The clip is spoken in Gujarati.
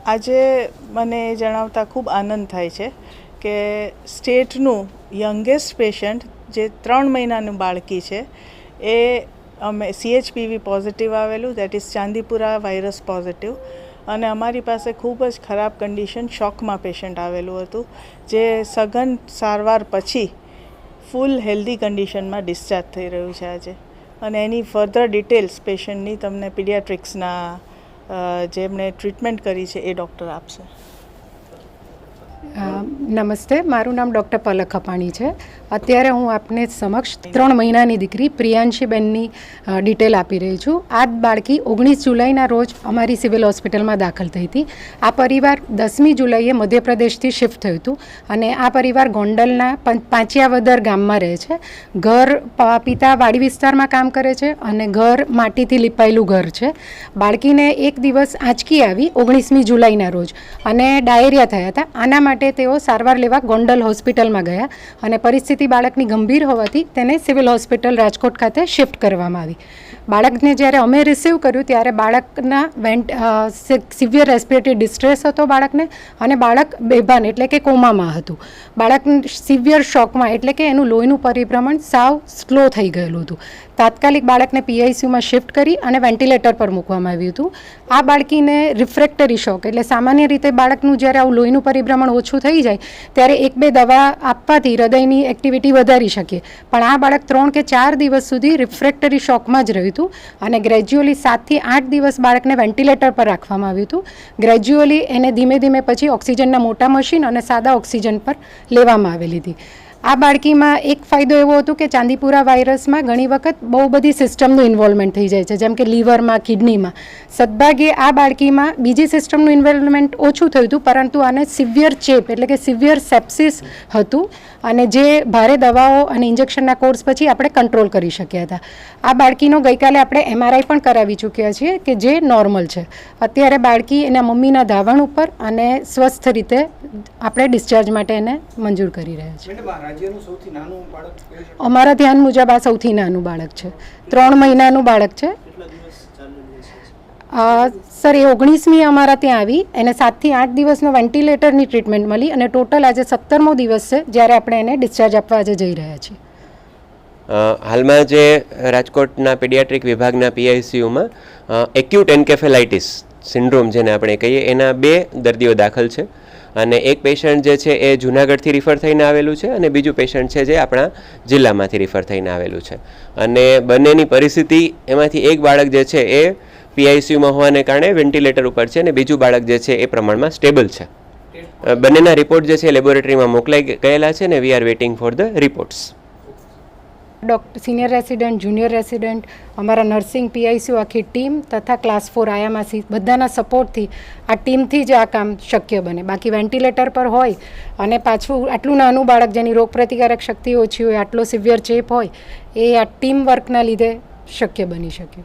આજે મને જણાવતા ખૂબ આનંદ થાય છે કે સ્ટેટનું યંગેસ્ટ પેશન્ટ જે 3 મહિનાનું બાળકી છે એ અમે CHPV પોઝિટિવ આવેલું, that is Chandipura virus positive, અને અમારી પાસે ખૂબ જ ખરાબ કન્ડિશન શોકમાં પેશન્ટ આવેલું હતું, જે સઘન સારવાર પછી ફૂલ હેલ્ધી કન્ડિશનમાં ડિસ્ચાર્જ થઈ રહ્યું છે આજે. અને એની ફર્ધર ડિટેલ્સ પેશન્ટની તમને પીડિયાટ્રિક્સના જેમણે ટ્રીટમેન્ટ કરી છે એ ડૉક્ટર આપશે. નમસ્તે, મારું નામ ડૉક્ટર પલક ખપાણી છે. અત્યારે હું આપને સમક્ષ 3 મહિનાની દીકરી પ્રિયાંશીબેનની ડિટેલ આપી રહી છું. આ બાળકી 19 જુલાઈના રોજ અમારી સિવિલ હોસ્પિટલમાં દાખલ થઈ હતી. આ પરિવાર 10મી જુલાઈએ મધ્યપ્રદેશથી શિફ્ટ થયું હતું અને આ પરિવાર ગોંડલના પાંચિયાવદર ગામમાં રહે છે. ઘર પિતા વાડી વિસ્તારમાં કામ કરે છે અને ઘર માટીથી લીપાયેલું ઘર છે. બાળકીને એક દિવસ આંચકી આવી 19મી જુલાઈના રોજ અને ડાયેરિયા થયા હતા. આના માટે તેઓ સારવાર લેવા ગોંડલ હોસ્પિટલમાં ગયા અને પરિસ્થિતિ બાળકની ગંભીર હોવાથી તેને સિવિલ હોસ્પિટલ રાજકોટ ખાતે શિફ્ટ કરવામાં આવી. બાળકને જ્યારે અમે રિસીવ કર્યું ત્યારે બાળકના સિવિયર રેસ્પિરેટરી ડિસ્ટ્રેસ હતો બાળકને, અને બાળક બેભાન એટલે કે કોમામાં હતું. બાળક સિવિયર શોકમાં એટલે કે એનું લોહીનું પરિભ્રમણ સાવ સ્લો થઈ ગયેલું હતું. તાત્કાલિક બાળકને PICUમાં શિફ્ટ કરી અને વેન્ટિલેટર પર મૂકવામાં આવ્યું હતું. આ બાળકીને રિફ્રેક્ટરી શોક એટલે સામાન્ય રીતે બાળકનું જ્યારે આવું લોહીનું પરિભ્રમણ ઓછું થઈ જાય ત્યારે 1-2 દવા આપવાથી હૃદયની એક્ટિવિટી વધારી શકીએ, પણ આ બાળક 3 કે 4 દિવસ સુધી રિફ્રેક્ટરી શોકમાં જ રહ્યું હતું અને ગ્રેજ્યુઅલી 7 થી 8 દિવસ બાળકને વેન્ટિલેટર પર રાખવામાં આવ્યું હતું. ગ્રેજ્યુઅલી એને ધીમે ધીમે પછી ઓક્સિજનના મોટા મશીન અને સાદા ઓક્સિજન પર લેવામાં આવેલી હતી. આ બાળકીમાં એક ફાયદો એવો હતો કે ચાંદીપુરા વાયરસમાં ઘણી વખત બહુ બધી સિસ્ટમનું ઇન્વોલ્વમેન્ટ થઈ જાય છે, જેમ કે લીવરમાં, કિડનીમાં. સદભાગ્યે આ બાળકીમાં બીજી સિસ્ટમનું ઇન્વોલ્વમેન્ટ ઓછું થયું હતું, પરંતુ આને સિવિયર ચેપ એટલે કે સિવિયર સેપ્સિસ હતું અને જે ભારે દવાઓ અને ઇન્જેક્શનના કોર્સ પછી આપણે કંટ્રોલ કરી શક્યા હતા. આ બાળકીનો ગઈકાલે આપણે MRI પણ કરાવી ચૂક્યા છીએ કે જે નોર્મલ છે. અત્યારે બાળકી એના મમ્મીના ધાવણ ઉપર અને સ્વસ્થ રીતે આપણે ડિસ્ચાર્જ માટે એને મંજૂર કરી રહ્યા છીએ. અમારા ધ્યાન મુજબ આ સૌથી નાનું બાળક છે. 3 મહિનાનું બાળક છે. સર, એ 19મી અમારા ત્યાં આવી, એને 7 થી 8 દિવસનો વેન્ટિલેટરની ટ્રીટમેન્ટ મળી અને ટોટલ આજે 17મો દિવસ છે જ્યારે આપણે એને ડિસ્ચાર્જ આપવા આજે જઈ રહ્યા છીએ. હાલમાં જે રાજકોટના પીડિયાટ્રિક વિભાગના PICUમાં એક્યુટ એન્કેફેલાઇટિસ સિન્ડ્રોમ જેને આપણે કહીએ એના 2 દર્દીઓ દાખલ છે અને એક પેશન્ટ જે છે એ જૂનાગઢથી રિફર થઈને આવેલું છે અને બીજું પેશન્ટ છે જે આપણા જિલ્લામાંથી રિફર થઈને આવેલું છે. અને બંનેની પરિસ્થિતિ એમાંથી એક બાળક જે છે એ PICUમાં હોવાને કારણે વેન્ટિલેટર ઉપર છે અને બીજું બાળક જે છે એ પ્રમાણમાં સ્ટેબલ છે. બંનેના રિપોર્ટ જે છે લેબોરેટરીમાં મોકલાઈ ગયેલા છે ને we are waiting for the reports. Senior resident, junior resident, અમારા નર્સિંગ PICU આખી ટીમ તથા ક્લાસ 4 આયામાસી બધાના સપોર્ટથી આ ટીમથી જ આ કામ શક્ય બને. બાકી વેન્ટિલેટર પર હોય અને પાછું આટલું નાનું બાળક જેની રોગપ્રતિકારક શક્તિ ઓછી હોય, આટલો સિવિયર ચેપ હોય, એ આ ટીમ વર્કના લીધે શક્ય બની શકે.